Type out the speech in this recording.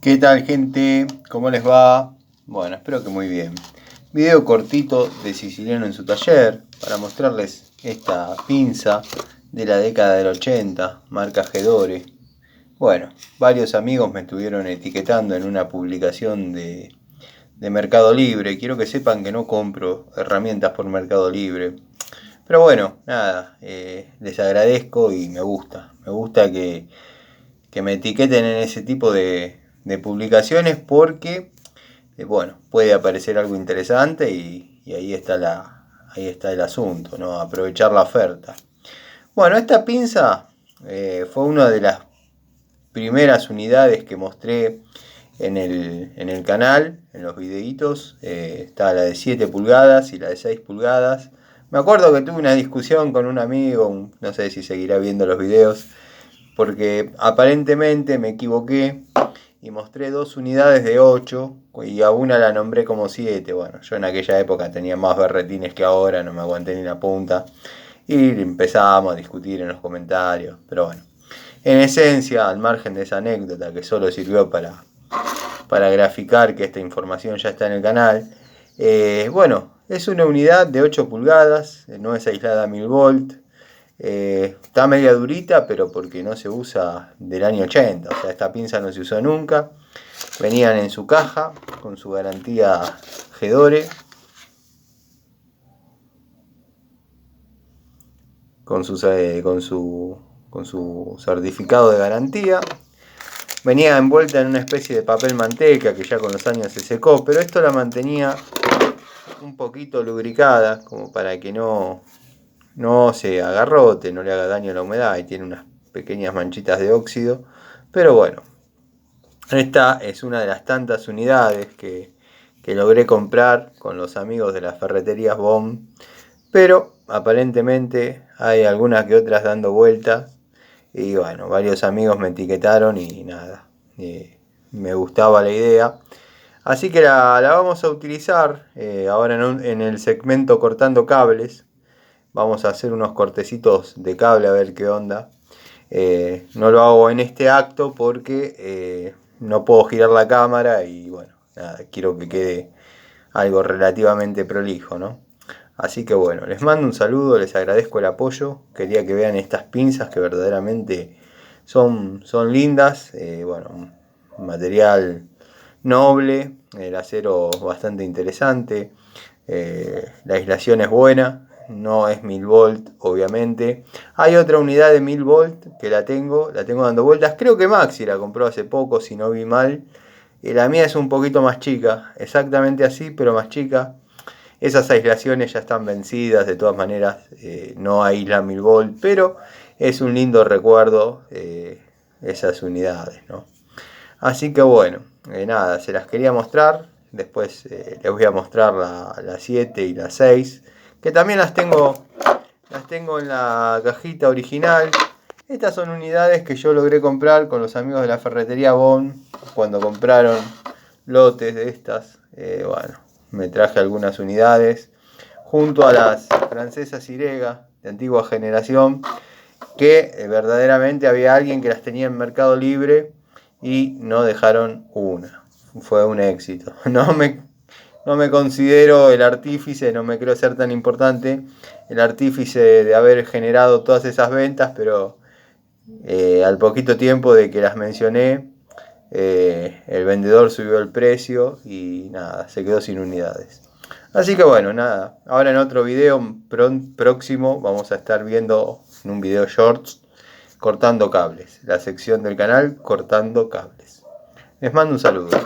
¿Qué tal, gente? ¿Cómo les va? Bueno, espero que muy bien. Video cortito de Siciliano en su taller para mostrarles esta pinza de la década del 80, marca Gedore. Bueno, varios amigos me estuvieron etiquetando en una publicación de Mercado Libre. Quiero que sepan que no compro herramientas por Mercado Libre. Pero bueno, nada, les agradezco y me gusta. Me gusta que me etiqueten en ese tipo de publicaciones porque, bueno, puede aparecer algo interesante y ahí está el asunto, ¿no? Aprovechar la oferta. Bueno, esta pinza fue una de las primeras unidades que mostré en el canal, en los videitos. Está la de 7 pulgadas y la de 6 pulgadas. Me acuerdo que tuve una discusión con un amigo, no sé si seguirá viendo los videos, porque aparentemente me equivoqué y mostré dos unidades de 8 y a una la nombré como 7. Bueno, yo en aquella época tenía más berretines que ahora, no me aguanté ni la punta y empezábamos a discutir en los comentarios. Pero bueno, en esencia, al margen de esa anécdota que solo sirvió para graficar que esta información ya está en el canal, bueno, es una unidad de 8 pulgadas, no es aislada a 1000 volt. Está media durita, pero porque no se usa del año 80. O sea, esta pinza no se usó nunca. Venían en su caja con su garantía Gedore, con su certificado de garantía. Venía envuelta en una especie de papel manteca que ya con los años se secó, pero esto la mantenía un poquito lubricada, como para que no se agarrote, no le haga daño a la humedad, y tiene unas pequeñas manchitas de óxido. Pero bueno, esta es una de las tantas unidades que logré comprar con los amigos de las ferreterías BOM, pero aparentemente hay algunas que otras dando vueltas y bueno, varios amigos me etiquetaron y nada, me gustaba la idea. Así que la vamos a utilizar ahora en el segmento cortando cables. Vamos a hacer unos cortecitos de cable a ver qué onda. No lo hago en este acto porque no puedo girar la cámara y bueno, nada, quiero que quede algo relativamente prolijo, ¿no? Así que bueno, les mando un saludo, les agradezco el apoyo. Quería que vean estas pinzas que verdaderamente son lindas. Bueno, un material noble, el acero bastante interesante. La aislación es buena, no es 1000 volt obviamente. Hay otra unidad de 1000 volt que la tengo dando vueltas. Creo que Maxi la compró hace poco, si no vi mal. La mía es un poquito más chica, exactamente así, pero más chica. Esas aislaciones ya están vencidas, de todas maneras, no aísla 1000 volt, pero es un lindo recuerdo esas unidades, ¿no? Así que bueno, nada, se las quería mostrar. Después les voy a mostrar la 7 y la 6, que también las tengo en la cajita original. Estas son unidades que yo logré comprar con los amigos de la ferretería Bon cuando compraron lotes de estas. Bueno, me traje algunas unidades junto a las francesas Irega de antigua generación, que verdaderamente había alguien que las tenía en Mercado Libre y no dejaron una. Fue un éxito. No me considero el artífice, no me creo ser tan importante el artífice de haber generado todas esas ventas, pero al poquito tiempo de que las mencioné, el vendedor subió el precio y nada, se quedó sin unidades. Así que bueno, nada, ahora en otro video próximo vamos a estar viendo en un video shorts cortando cables, la sección del canal cortando cables. Les mando un saludo.